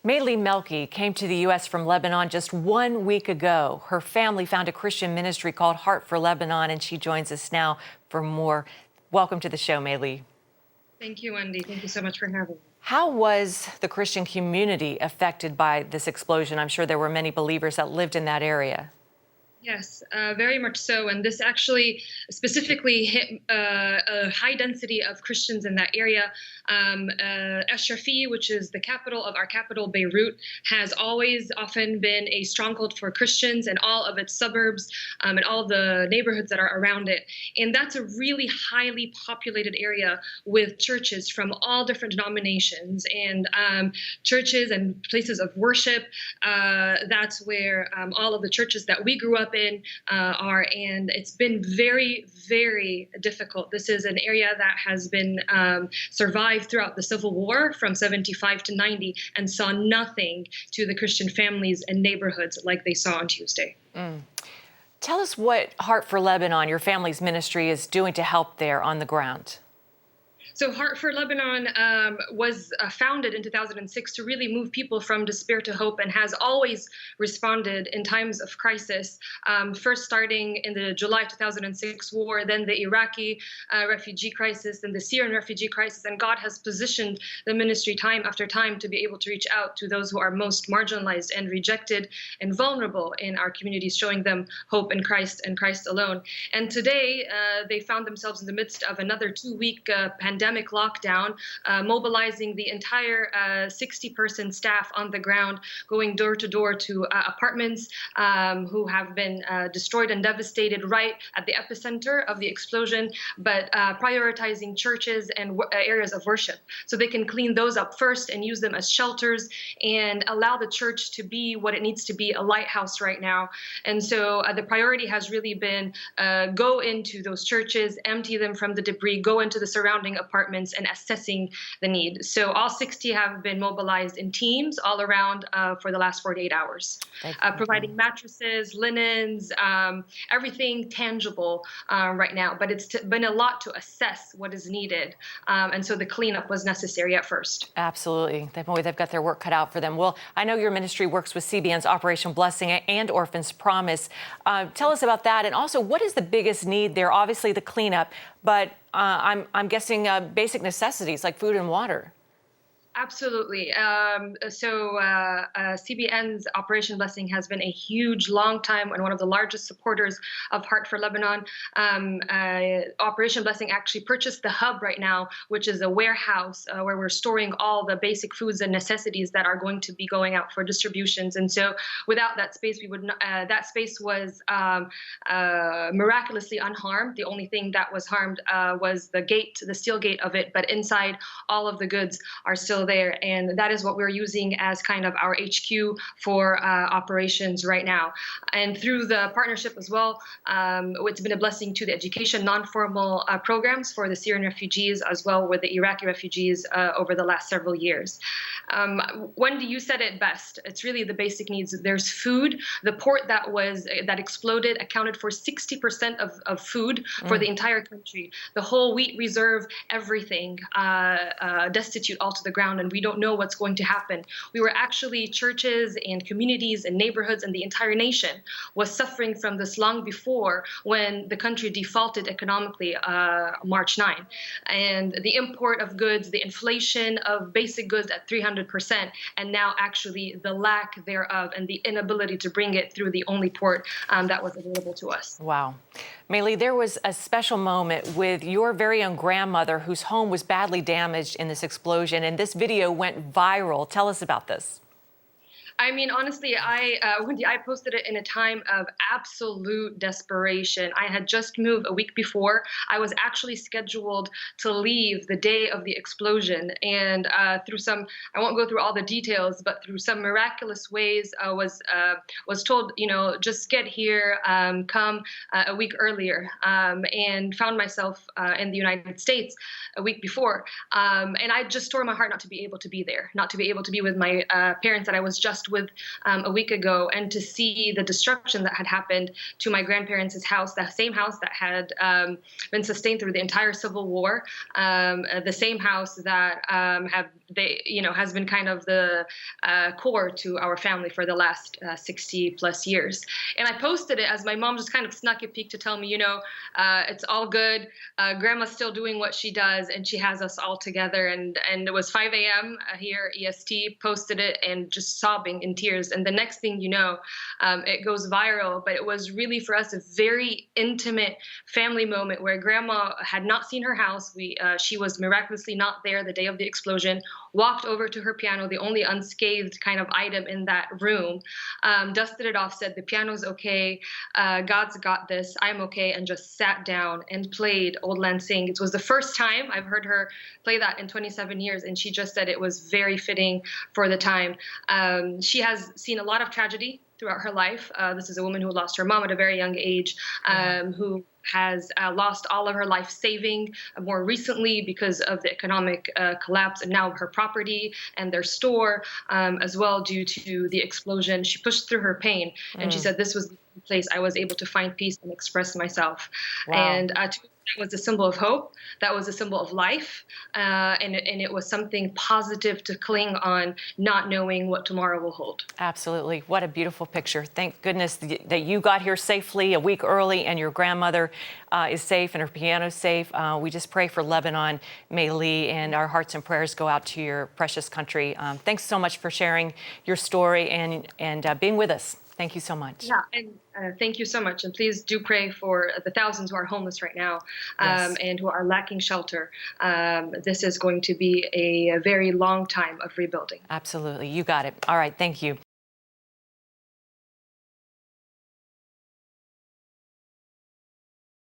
Lee Melki came to the U.S. from Lebanon just 1 week ago. Her family found a Christian ministry called Heart for Lebanon, and she joins us now for more. Welcome to the show, Lee. Thank you, Wendy. Thank you so much for having me. How was the Christian community affected by this explosion? I'm sure there were many believers that lived in that area. Yes, very much so. And this actually specifically hit a high density of Christians in that area. Ashrafi, which is the capital of our capital, Beirut, has always often been a stronghold for Christians and all of its suburbs and all the neighborhoods that are around it. And that's a really highly populated area with churches from all different denominations and churches and places of worship. That's where all of the churches that we grew up in are, and it's been very, very difficult. This is an area that has been survived throughout the Civil War from 75 to 90 and saw nothing to the Christian families and neighborhoods like they saw on Tuesday. Tell us what Heart for Lebanon, your family's ministry, is doing to help there on the ground. So Heart for Lebanon was founded in 2006 to really move people from despair to hope, and has always responded in times of crisis, first starting in the July 2006 war, then the Iraqi refugee crisis, then the Syrian refugee crisis. And God has positioned the ministry time after time to be able to reach out to those who are most marginalized and rejected and vulnerable in our communities, showing them hope in Christ and Christ alone. And today they found themselves in the midst of another 2-week pandemic lockdown, mobilizing the entire 60-person staff on the ground, going door to door to apartments who have been destroyed and devastated right at the epicenter of the explosion, but prioritizing churches and areas of worship so they can clean those up first and use them as shelters and allow the church to be what it needs to be, a lighthouse right now. And so the priority has really been go into those churches, empty them from the debris, go into the surrounding apartments and assessing the need. So all 60 have been mobilized in teams all around for the last 48 hours, providing mattresses, linens, everything tangible right now. But it's been a lot to assess what is needed. And so the cleanup was necessary at first. Absolutely. They've got their work cut out for them. Well, I know your ministry works with CBN's Operation Blessing and Orphans Promise. Tell us about that. And also, what is the biggest need there? Obviously, the cleanup, but I'm guessing basic necessities like food and water. Absolutely. So CBN's Operation Blessing has been a huge, long time and one of the largest supporters of Heart for Lebanon. Operation Blessing actually purchased the hub right now, which is a warehouse where we're storing all the basic foods and necessities that are going to be going out for distributions. And so without that space, we would not, that space was miraculously unharmed. The only thing that was harmed was the gate, the steel gate of it, but inside all of the goods are still there, and that is what we're using as kind of our HQ for operations right now. And through the partnership as well, it's been a blessing to the education non-formal programs for the Syrian refugees as well with the Iraqi refugees over the last several years. Wendy, you said it best. It's really the basic needs. There's food. The port that exploded accounted for 60% of food for the entire country. The whole wheat reserve, everything destitute all to the ground. And we don't know what's going to happen. We were actually, churches and communities and neighborhoods and the entire nation was suffering from this long before, when the country defaulted economically March 9. And the import of goods, the inflation of basic goods at 300%, and now actually the lack thereof and the inability to bring it through the only port that was available to us. Wow. Lee, there was a special moment with your very own grandmother whose home was badly damaged in this explosion, and this video went viral. Tell us about this. I mean, honestly, Wendy, I posted it in a time of absolute desperation. I had just moved a week before. I was actually scheduled to leave the day of the explosion. And through some, I won't go through all the details, but through some miraculous ways, I was told, just get here, come a week earlier, and found myself in the United States a week before. And I just tore my heart not to be able to be there, not to be able to be with my parents that I was just with a week ago, and to see the destruction that had happened to my grandparents' house, the same house that had been sustained through the entire Civil War, the same house that they, has been kind of the core to our family for the last 60 plus years. And I posted it as my mom just kind of snuck a peek to tell me, it's all good. Grandma's still doing what she does, and she has us all together. And it was 5 a.m. Here, EST, posted it and just sobbing in tears. And the next thing you know, it goes viral. But it was really for us a very intimate family moment where Grandma had not seen her house. She was miraculously not there the day of the explosion. Walked over to her piano, the only unscathed kind of item in that room, dusted it off, said, "The piano's okay, God's got this, I'm okay," and just sat down and played Old Land Sing. It was the first time I've heard her play that in 27 years, and she just said it was very fitting for the time. She has seen a lot of tragedy throughout her life. This is a woman who lost her mom at a very young age, who has lost all of her life saving more recently because of the economic collapse, and now her property and their store as well due to the explosion. She pushed through her pain, and she said this was the place I was able to find peace and express myself. Wow. And that was a symbol of hope. That was a symbol of life. And it was something positive to cling on, not knowing what tomorrow will hold. Absolutely. What a beautiful picture. Thank goodness that you got here safely a week early, and your grandmother is safe and her piano's safe. We just pray for Lebanon, May Lee, and our hearts and prayers go out to your precious country. Thanks so much for sharing your story and being with us. Thank you so much. Yeah, and thank you so much. And please do pray for the thousands who are homeless right now, and who are lacking shelter. This is going to be a very long time of rebuilding. Absolutely. You got it. All right. Thank you.